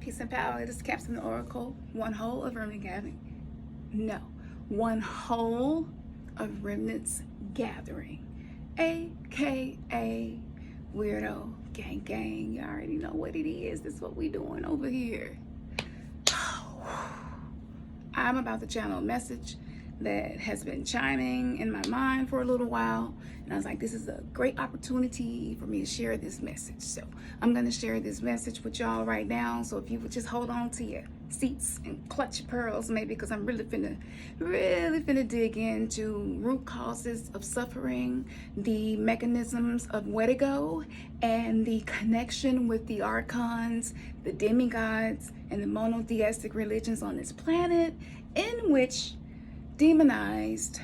Peace and power. This is Khamsin the Oracle. One whole of Remnant Gathering. No. One whole of Remnants Gathering. AKA Weirdo Gang Gang. You already know what it is. This is what we doing over here. I'm about to channel a message that has been chiming in my mind for a little while, and I was like, this is a great opportunity for me to share this message. So I'm going to share this message with y'all right now. So if you would just hold on to your seats and clutch your pearls, maybe, because I'm really finna dig into root causes of suffering, the mechanisms of where to go, and the connection with the archons, the demigods, and the monotheistic religions on this planet, in which demonized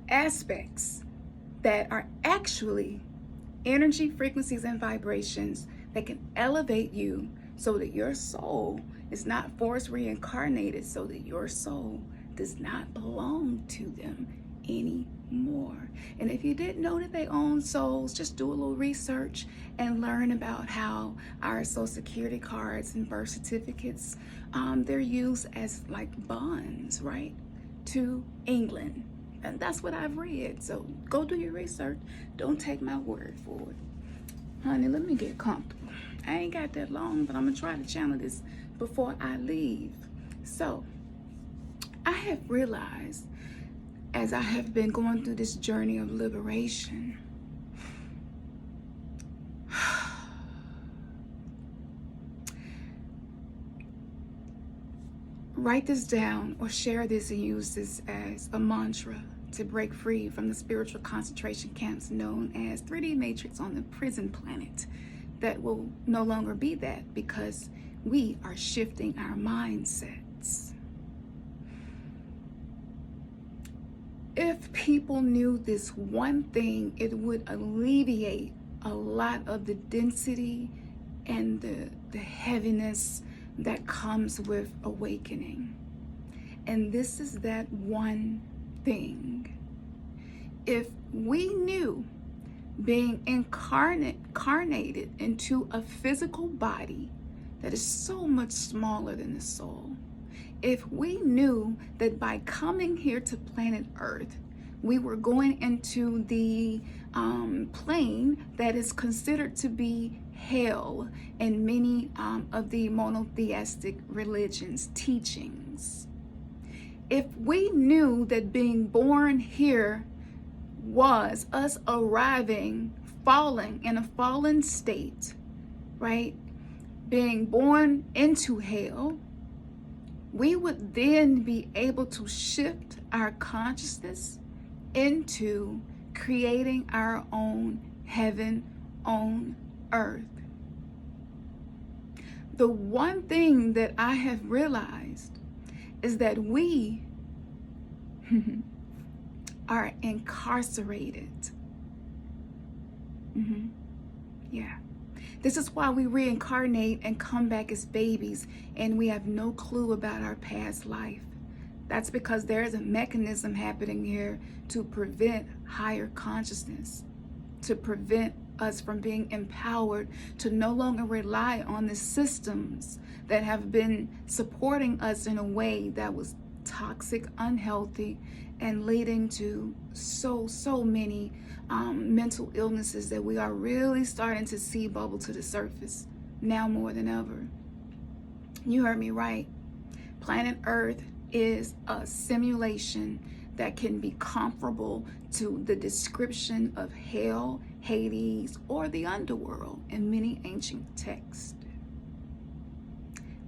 aspects that are actually energy, frequencies, and vibrations that can elevate you so that your soul is not forced reincarnated, so that your soul does not belong to them anymore. And if you didn't know that they own souls, just do a little research and learn about how our social security cards and birth certificates, they're used as like bonds, right, to England. And that's what I've read. So go do your research. Don't take my word for it. Honey, let me get comfortable. I ain't got that long, but I'm gonna try to channel this before I leave. So I have realized, as I have been going through this journey of liberation, write this down or share this and use this as a mantra to break free from the spiritual concentration camps known as 3D Matrix on the prison planet. That will no longer be that, because we are shifting our mindsets. If people knew this one thing, it would alleviate a lot of the density and the heaviness that comes with awakening. And this is that one thing. If we knew being incarnated into a physical body that is so much smaller than the soul, if we knew that by coming here to planet Earth, we were going into the plane that is considered to be hell in many of the monotheistic religions' teachings. If we knew that being born here was us arriving, falling in a fallen state, right? Being born into hell, we would then be able to shift our consciousness into creating our own heaven on earth. The one thing that I have realized is that we are incarcerated. Yeah. This is why we reincarnate and come back as babies, and we have no clue about our past life. That's because there is a mechanism happening here to prevent higher consciousness, to prevent us from being empowered to no longer rely on the systems that have been supporting us in a way that was toxic, unhealthy, and leading to so many mental illnesses that we are really starting to see bubble to the surface now more than ever. You heard me right. Planet Earth is a simulation that can be comparable to the description of hell, Hades, or the underworld in many ancient texts.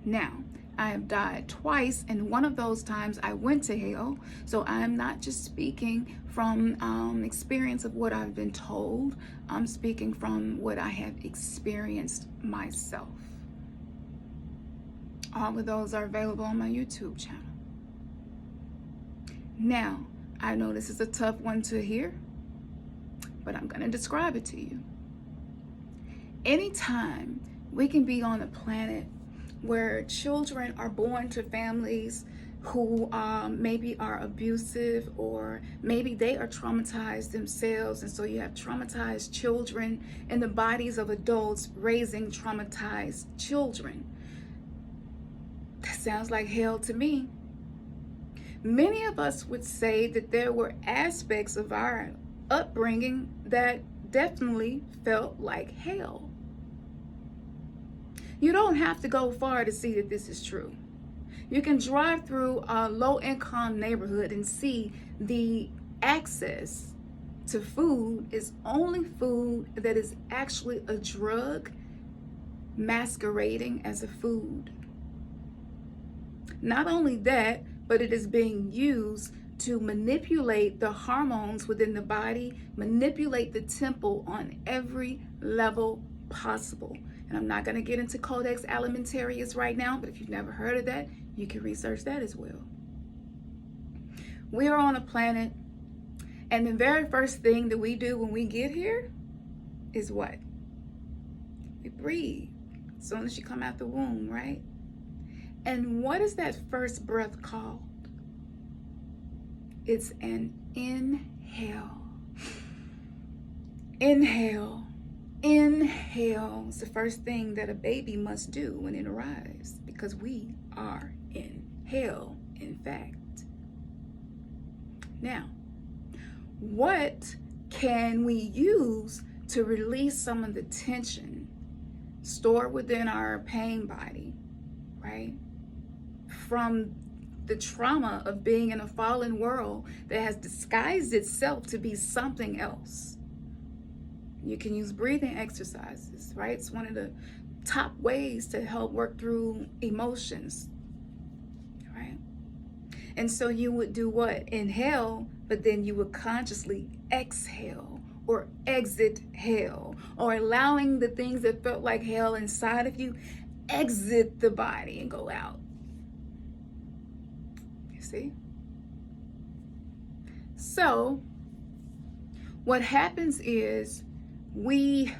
Now, I have died twice, and one of those times I went to hell. So I'm not just speaking from experience of what I've been told. I'm speaking from what I have experienced myself. All of those are available on my YouTube channel. Now, I know this is a tough one to hear, but I'm going to describe it to you. Anytime we can be on a planet where children are born to families who maybe are abusive, or maybe they are traumatized themselves, and so you have traumatized children in the bodies of adults raising traumatized children. sounds like hell to me. Many of us would say that there were aspects of our upbringing that definitely felt like hell. You don't have to go far to see that this is true. You can drive through a low-income neighborhood and see the access to food is only food that is actually a drug masquerading as a food. Not only that, but it is being used to manipulate the hormones within the body, manipulate the temple on every level possible. And I'm not going to get into Codex Alimentarius right now, but if you've never heard of that, you can research that as well. We are on a planet, and the very first thing that we do when we get here is what? We breathe as soon as you come out the womb, right? And what is that first breath called? It's an inhale. Inhale. Inhale is the first thing that a baby must do when it arrives, because we are in hell, in fact. Now, what can we use to release some of the tension stored within our pain body, right? From the trauma of being in a fallen world that has disguised itself to be something else. You can use breathing exercises, right? It's one of the top ways to help work through emotions, right? And so you would do what? Inhale, but then you would consciously exhale or exit hell, or allowing the things that felt like hell inside of you exit the body and go out. You see? So what happens is we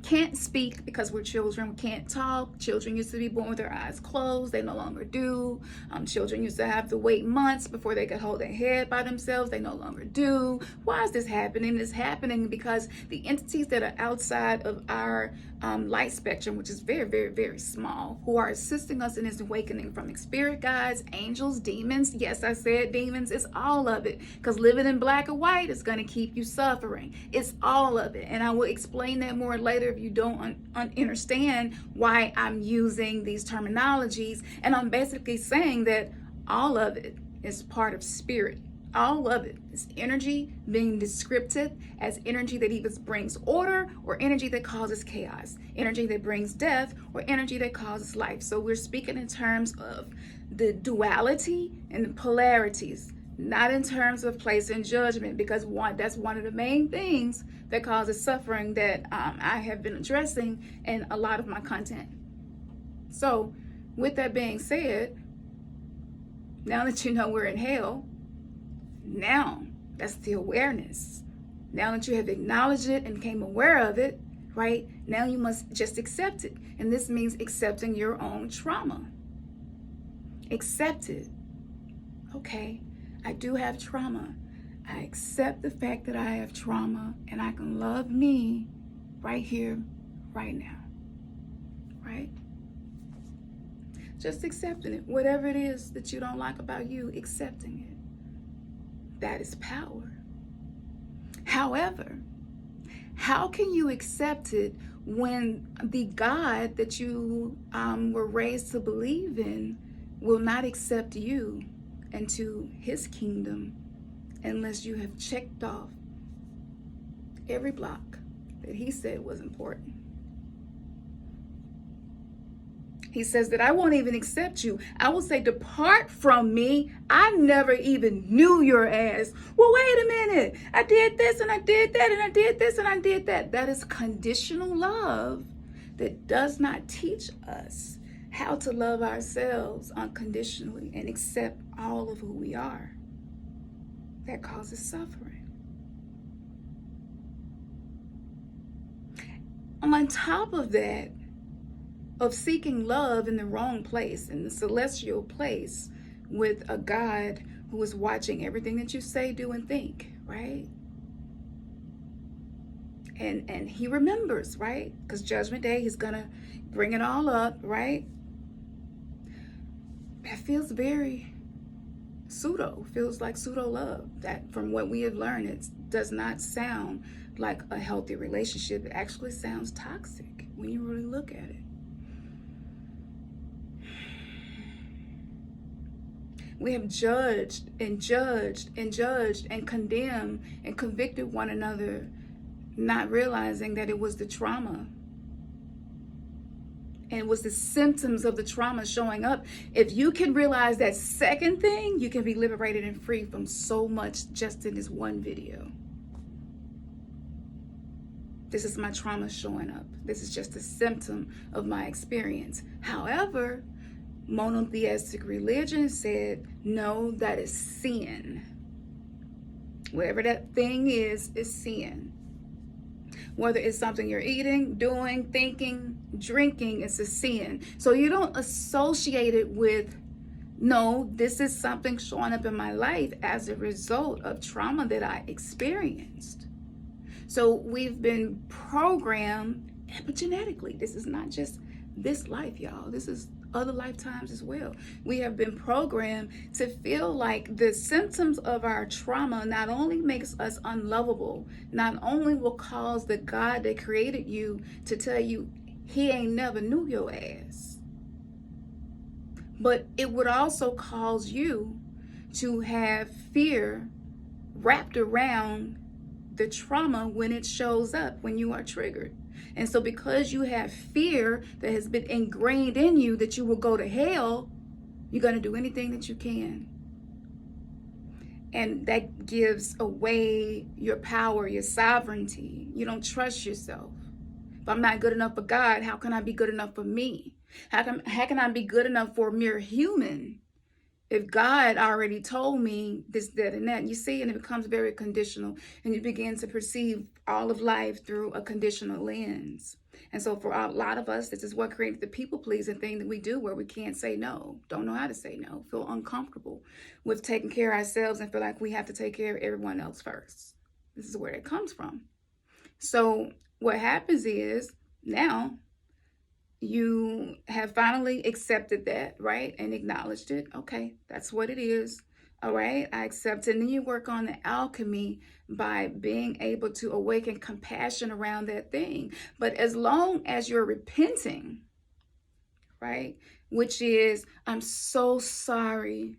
can't speak because we're children. We can't talk. Children used to be born with their eyes closed. They no longer do. Children used to have to wait months before they could hold their head by themselves. They no longer do. Why is this happening? It's happening because the entities that are outside of our light spectrum, which is very, very, very small, who are assisting us in this awakening, from spirit guides, angels, demons. Yes, I said demons. It's all of it, because living in black or white is going to keep you suffering. It's all of it. And I will explain that more later if you don't understand why I'm using these terminologies. And I'm basically saying that all of it is part of spirit. All of it is energy being descripted as energy that either brings order or energy that causes chaos, energy that brings death or energy that causes life. So we're speaking in terms of the duality and the polarities, not in terms of place and judgment, because that's one of the main things that causes suffering that I have been addressing in a lot of my content. So with that being said, now that you know we're in hell, now that's the awareness. Now that you have acknowledged it and became aware of it, right? Now you must just accept it. And this means accepting your own trauma. Accept it. Okay, I do have trauma. I accept the fact that I have trauma, and I can love me right here, right now, right? Just accepting it. Whatever it is that you don't like about you, accepting it. That is power. However, how can you accept it when the God that you were raised to believe in will not accept you into his kingdom unless you have checked off every block that he said was important? He says that I won't even accept you. I will say, depart from me. I never even knew your ass. Well, wait a minute. I did this and I did that and I did this and I did that. That is conditional love that does not teach us how to love ourselves unconditionally and accept all of who we are. That causes suffering. On top of that, of seeking love in the wrong place, in the celestial place, with a God who is watching everything that you say, do, and think, right? And he remembers, right? Because Judgment Day, he's gonna bring it all up, right? that feels very pseudo, feels like pseudo love. That, from what we have learned, it does not sound like a healthy relationship. It actually sounds toxic when you really look at it. We have judged and judged and judged and condemned and convicted one another, not realizing that it was the trauma. And it was the symptoms of the trauma showing up. If you can realize that second thing, you can be liberated and free from so much just in this one video. This is my trauma showing up. This is just a symptom of my experience. However, monotheistic religion said, no, that is sin. Whatever that thing is sin. Whether it's something you're eating, doing, thinking, drinking, it's a sin. So you don't associate it with, no, this is something showing up in my life as a result of trauma that I experienced. So we've been programmed epigenetically. This is not just this life, y'all. This is other lifetimes as well. We have been programmed to feel like the symptoms of our trauma not only makes us unlovable, not only will cause the God that created you to tell you he ain't never knew your ass, but it would also cause you to have fear wrapped around the trauma when it shows up, when you are triggered. And so because you have fear that has been ingrained in you that you will go to hell, you're going to do anything that you can. And that gives away your power, your sovereignty. You don't trust yourself. If I'm not good enough for God, how can I be good enough for me? How can I be good enough for a mere human? If God already told me this, that, and that, you see, and it becomes very conditional, and you begin to perceive all of life through a conditional lens. And so for a lot of us, this is what creates the people-pleasing thing that we do, where we can't say no, don't know how to say no, feel uncomfortable with taking care of ourselves and feel like we have to take care of everyone else first. This is where it comes from. So what happens is, now you have finally accepted that, right? And acknowledged it. Okay, that's what it is. All right, I accept it. And then you work on the alchemy by being able to awaken compassion around that thing. But as long as you're repenting, right? Which is, I'm so sorry.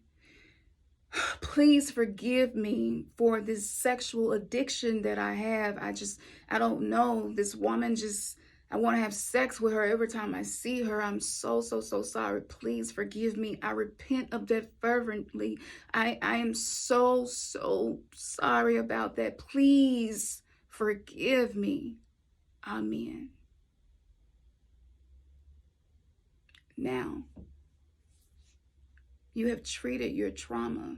Please forgive me for this sexual addiction that I have. I don't know. This woman I want to have sex with her every time I see her. I'm so sorry. Please forgive me. I repent of that fervently. I am so sorry about that. Please forgive me. Amen. Now, you have treated your trauma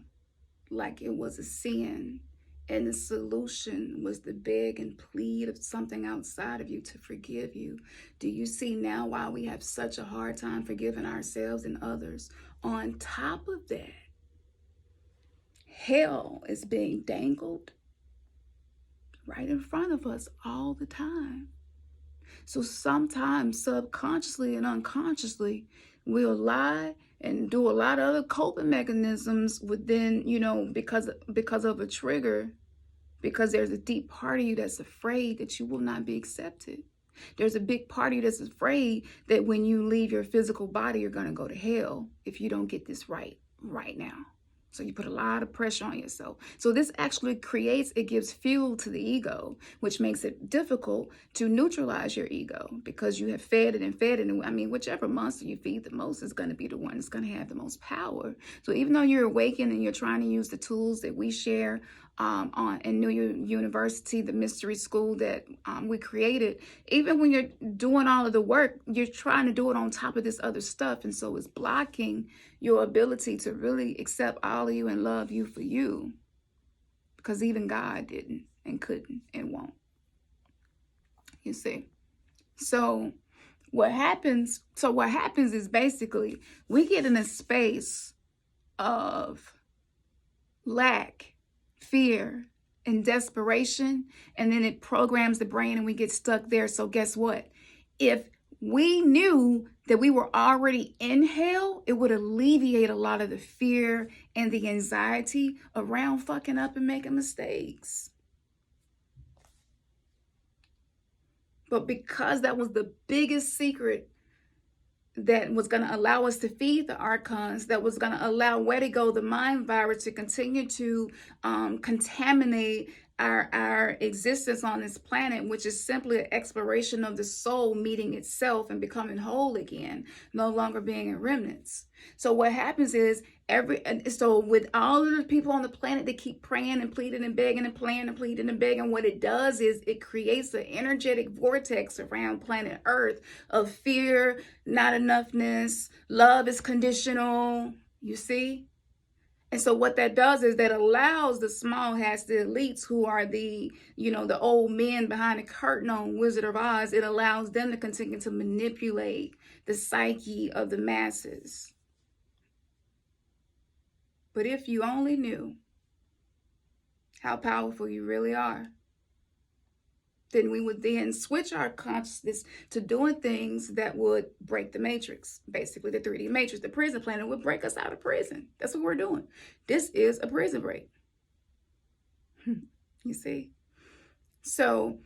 like it was a sin. And the solution was the beg and plead of something outside of you to forgive you. Do you see now why we have such a hard time forgiving ourselves and others? On top of that, hell is being dangled right in front of us all the time. So sometimes subconsciously and unconsciously, we'll lie and do a lot of other coping mechanisms within, because of a trigger, because there's a deep part of you that's afraid that you will not be accepted. There's a big part of you that's afraid that when you leave your physical body, you're going to go to hell if you don't get this right now. So you put a lot of pressure on yourself. So this actually gives fuel to the ego, which makes it difficult to neutralize your ego because you have fed it. And I mean, whichever monster you feed the most is going to be the one that's going to have the most power. So even though you're awakened and you're trying to use the tools that we share in New University, the mystery school that we created, even when you're doing all of the work, you're trying to do it on top of this other stuff. And so it's blocking your ability to really accept all of you and love you for you, because even God didn't and couldn't and won't. You see? So what happens is basically we get in a space of lack, fear, and desperation, and then it programs the brain and we get stuck there. So guess what? If we knew that we were already in hell, it would alleviate a lot of the fear and the anxiety around fucking up and making mistakes. But because that was the biggest secret that was going to allow us to feed the archons, that was going to allow Wedigo, the mind virus, to continue to contaminate our existence on this planet, which is simply an exploration of the soul meeting itself and becoming whole again, no longer being in remnants. So what happens is so with all of the people on the planet, they keep praying and pleading and begging and praying and pleading and begging. What it does is it creates an energetic vortex around planet Earth of fear, not enoughness, love is conditional, you see? And so what that does is that allows the small hats, the elites who are the old men behind the curtain on Wizard of Oz, it allows them to continue to manipulate the psyche of the masses. But if you only knew how powerful you really are, then we would then switch our consciousness to doing things that would break the matrix, basically the 3D matrix. The prison planet would break us out of prison. That's what we're doing. This is a prison break. You see? So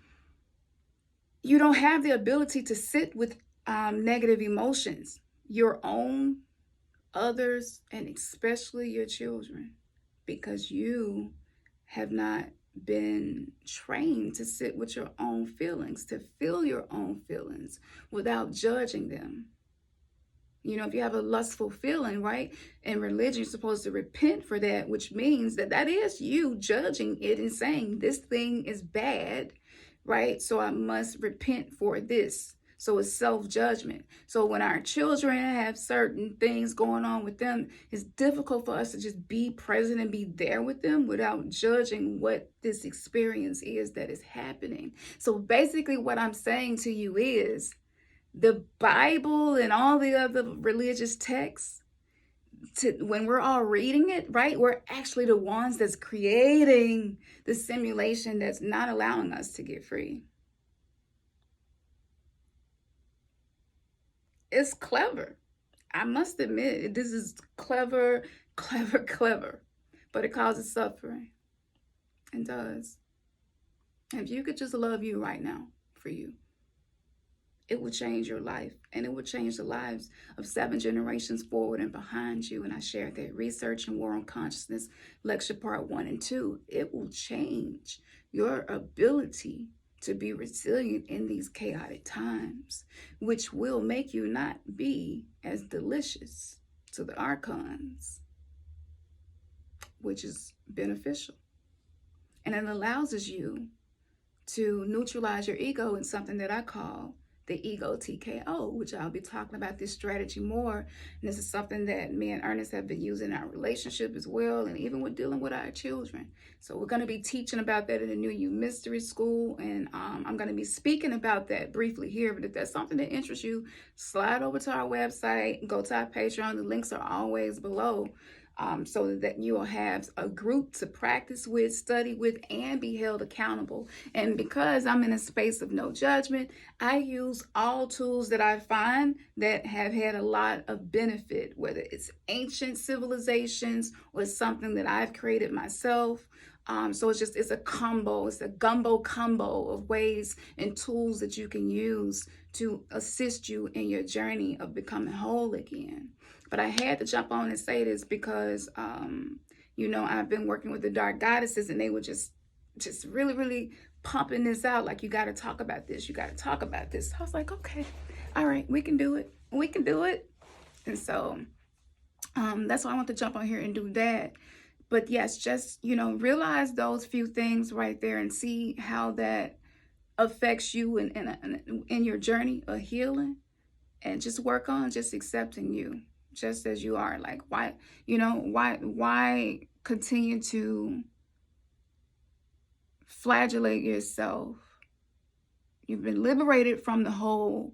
you don't have the ability to sit with negative emotions, your own, others, and especially your children, because you have not been trained to sit with your own feelings, to feel your own feelings without judging them. If you have a lustful feeling, right, in religion, you're supposed to repent for that, which means that is you judging it and saying this thing is bad, right? So I must repent for this. So it's self-judgment. So when our children have certain things going on with them, it's difficult for us to just be present and be there with them without judging what this experience is that is happening. So basically what I'm saying to you is the Bible and all the other religious texts, when we're all reading it, right, we're actually the ones that's creating the simulation that's not allowing us to get free. It's clever. I must admit, this is clever, but it causes suffering. It does. And if you could just love you right now, for you, it will change your life, and it will change the lives of 7 generations forward and behind you. And I shared that research and War on Consciousness, lecture part 1 and 2. It will change your ability to be resilient in these chaotic times, which will make you not be as delicious to the archons, which is beneficial. And it allows you to neutralize your ego in something that I call the ego TKO, which I'll be talking about this strategy more. And this is something that me and Ernest have been using in our relationship as well, and even with dealing with our children. So we're going to be teaching about that in the New You Mystery School, and I'm going to be speaking about that briefly here. But if that's something that interests you, slide over to our website, go to our Patreon. The links are always below. So that you will have a group to practice with, study with, and be held accountable. And because I'm in a space of no judgment, I use all tools that I find that have had a lot of benefit, whether it's ancient civilizations or something that I've created myself. So it's a combo, it's a gumbo combo of ways and tools that you can use to assist you in your journey of becoming whole again. But I had to jump on and say this because, I've been working with the dark goddesses, and they were just really, really pumping this out. Like, you got to talk about this. You got to talk about this. I was like, okay, all right, we can do it. We can do it. And so that's why I want to jump on here and do that. But yes, just, realize those few things right there and see how that affects you in your journey of healing, and just work on just accepting you just as you are. Like, why continue to flagellate yourself? You've been liberated from the whole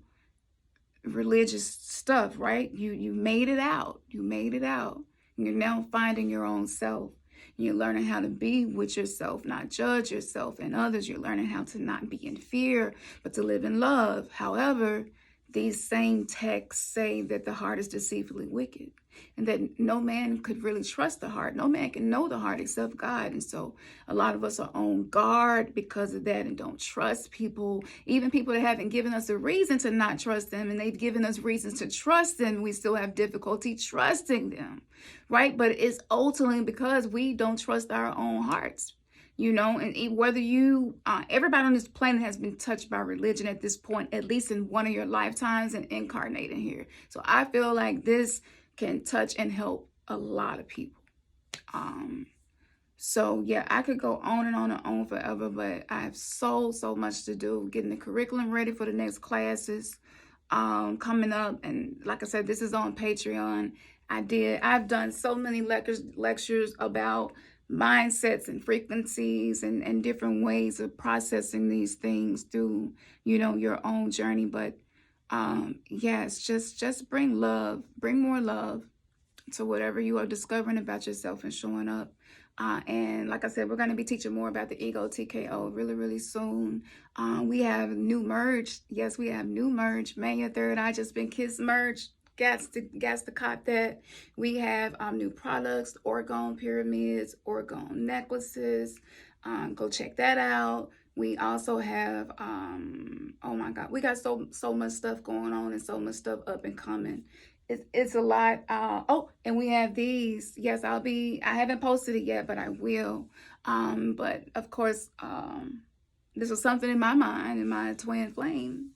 religious stuff, right? You made it out. You made it out. You're now finding your own self. You're learning how to be with yourself, not judge yourself and others. You're learning how to not be in fear, but to live in love. However, these same texts say that the heart is deceitfully wicked, and that no man could really trust the heart. No man can know the heart except God. And so a lot of us are on guard because of that and don't trust people, even people that haven't given us a reason to not trust them, and they've given us reasons to trust them. We still have difficulty trusting them, right? But it's ultimately because we don't trust our own hearts. You know, and whether you, everybody on this planet has been touched by religion at this point, at least in one of your lifetimes, and incarnating here. So I feel like this can touch and help a lot of people. So yeah, I could go on and on forever, but I have so much to do, getting the curriculum ready for the next classes coming up. And like I said, this is on Patreon. I've done so many lectures about mindsets and frequencies and different ways of processing these things through, you know, your own journey. But yes, just bring love, bring more love to whatever you are discovering about yourself and showing up. And like I said, we're going to be teaching more about the ego TKO really soon. We have new merge. Yes, we have new merge. May your third eye just been kissed merge. Gas to cop that. We have new products, orgone pyramids, orgone necklaces. Go check that out. We also have oh my God, we got so much stuff going on and so much stuff up and coming. It's a lot. Oh, and we have these. Yes, I haven't posted it yet, but I will. But of course, this was something in my mind, and my twin flame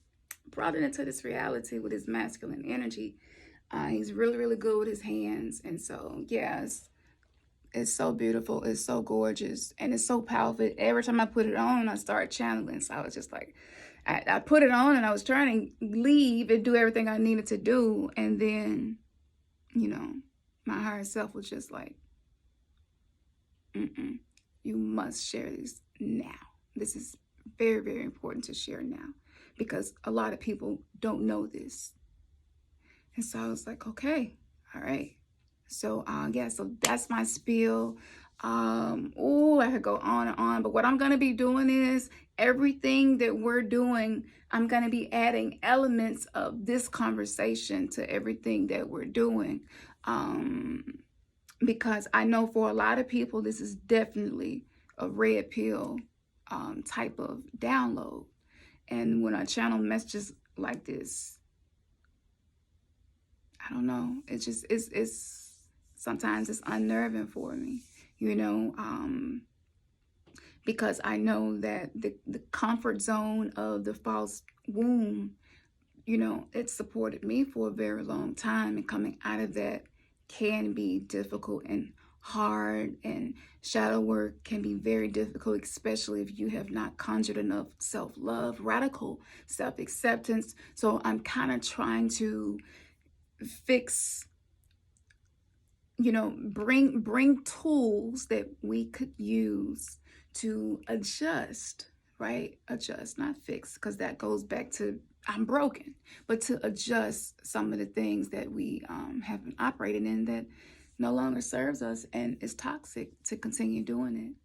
brought it into this reality with his masculine energy. He's really good with his hands. And so, yes, it's so beautiful. It's so gorgeous. And it's so powerful. Every time I put it on, I start channeling. So I was just like, I put it on and I was trying to leave and do everything I needed to do. And then, you know, my higher self was just like, you must share this now. This is very important to share now, because a lot of people don't know this. And so I was like, okay, all right. So yeah, so that's my spiel. Oh, I could go on and on, but what I'm going to be doing is everything that we're doing, I'm going to be adding elements of this conversation to everything that we're doing. Because I know for a lot of people, this is definitely a red pill type of download. And when I channel messages like this, I don't know, it's sometimes it's unnerving for me, you know, because I know that the comfort zone of the false womb, you know, it supported me for a very long time, and coming out of that can be difficult and hard, and shadow work can be very difficult, especially if you have not conjured enough self-love, radical self-acceptance. So I'm kind of trying to fix, you know, bring tools that we could use to adjust, right? Adjust, not fix, because that goes back to I'm broken, but to adjust some of the things that we have been operating in that no longer serves us and is toxic to continue doing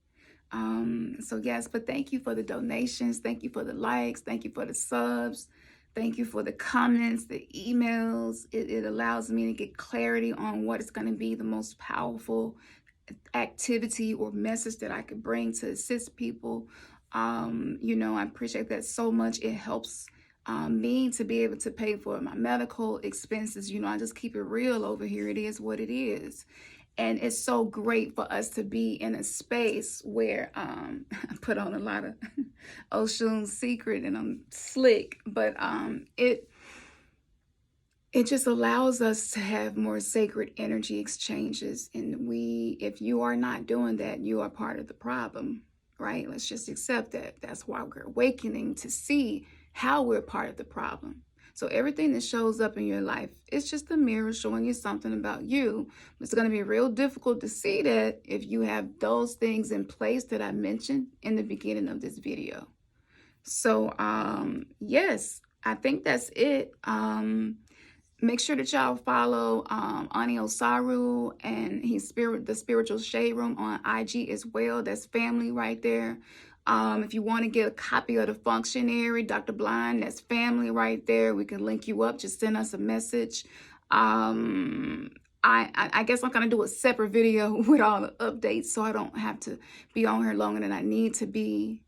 it. So yes, but thank you for the donations. Thank you for the likes. Thank you for the subs. Thank you for the comments, the emails. It allows me to get clarity on what is going to be the most powerful activity or message that I could bring to assist people. You know, I appreciate that so much. It helps me to be able to pay for my medical expenses. You know, I just keep it real over here. It is what it is. And it's so great for us to be in a space where I put on a lot of Oshun's Secret and I'm slick, but it just allows us to have more sacred energy exchanges. And if you are not doing that, you are part of the problem, right? Let's just accept that. That's why we're awakening to see how we're part of the problem. So everything that shows up in your life, it's just a mirror showing you something about you. It's going to be real difficult to see that if you have those things in place that I mentioned in the beginning of this video. So yes, I think that's it. Make sure that y'all follow Ani Osaru and the Spiritual Shade Room on IG as well. That's family right there. If you want to get a copy of the Functionary, Dr. Blind, that's family right there. We can link you up. Just send us a message. I guess I'm going to do a separate video with all the updates so I don't have to be on here longer than I need to be.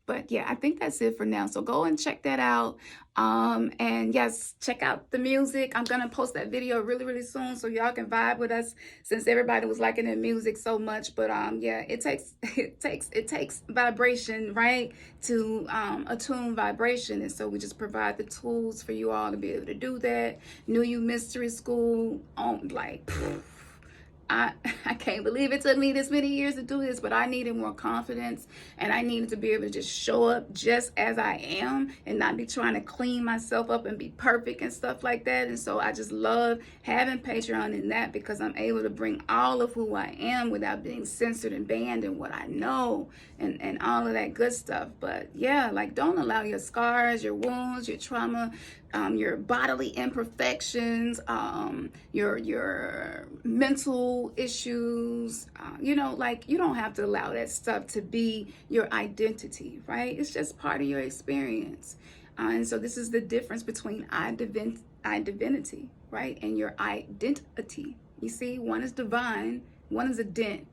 But yeah, I think that's it for now. So go and check that out. And yes, check out the music. I'm going to post that video really, really soon so y'all can vibe with us since everybody was liking the music so much. But yeah, it takes vibration, right, to attune vibration. And so we just provide the tools for you all to be able to do that. New You Mystery School on like I can't believe it took me this many years to do this, but I needed more confidence, and I needed to be able to just show up just as I am and not be trying to clean myself up and be perfect and stuff like that. And so I just love having Patreon in that, because I'm able to bring all of who I am without being censored and banned and what I know and all of that good stuff. But yeah, like, don't allow your scars, your wounds, your trauma, your bodily imperfections, your mental issues, you know, like, you don't have to allow that stuff to be your identity, right? It's just part of your experience. And so this is the difference between divinity, right, and your identity. You see, one is divine, one is a dent,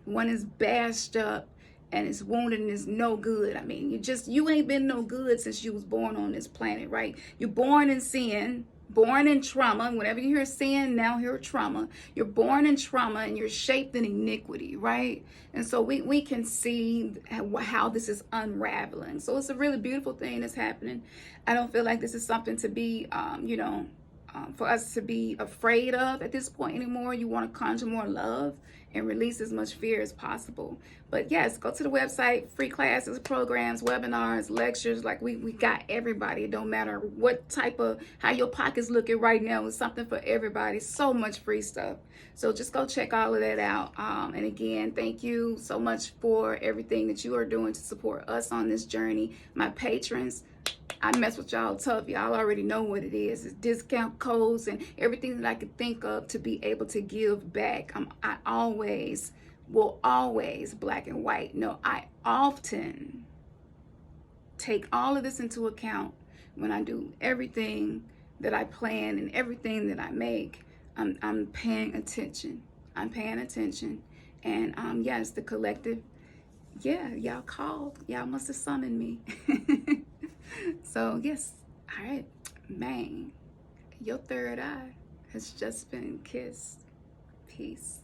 one is bashed up, and it's wounded and it's no good. I mean, you ain't been no good since you was born on this planet, right? You're born in sin, born in trauma. Whenever you hear sin, now hear trauma. You're born in trauma and you're shaped in iniquity, right? And so we can see how this is unraveling. So it's a really beautiful thing that's happening. I don't feel like this is something to be, for us to be afraid of at this point anymore. You want to conjure more love and release as much fear as possible. But yes, go to the website, free classes, programs, webinars, lectures. Like, we got everybody. It don't matter what type of, how your pocket's looking right now. It's something for everybody. So much free stuff. So just go check all of that out. And again, thank you so much for everything that you are doing to support us on this journey. My patrons, I mess with y'all tough. Y'all already know what it is. It's discount codes and everything that I could think of to be able to give back. I always, black and white. No, I often take all of this into account when I do everything that I plan and everything that I make. I'm paying attention. I'm paying attention. And yes, the collective, yeah, y'all called. Y'all must have summoned me. So yes, all right, man, your third eye has just been kissed. Peace.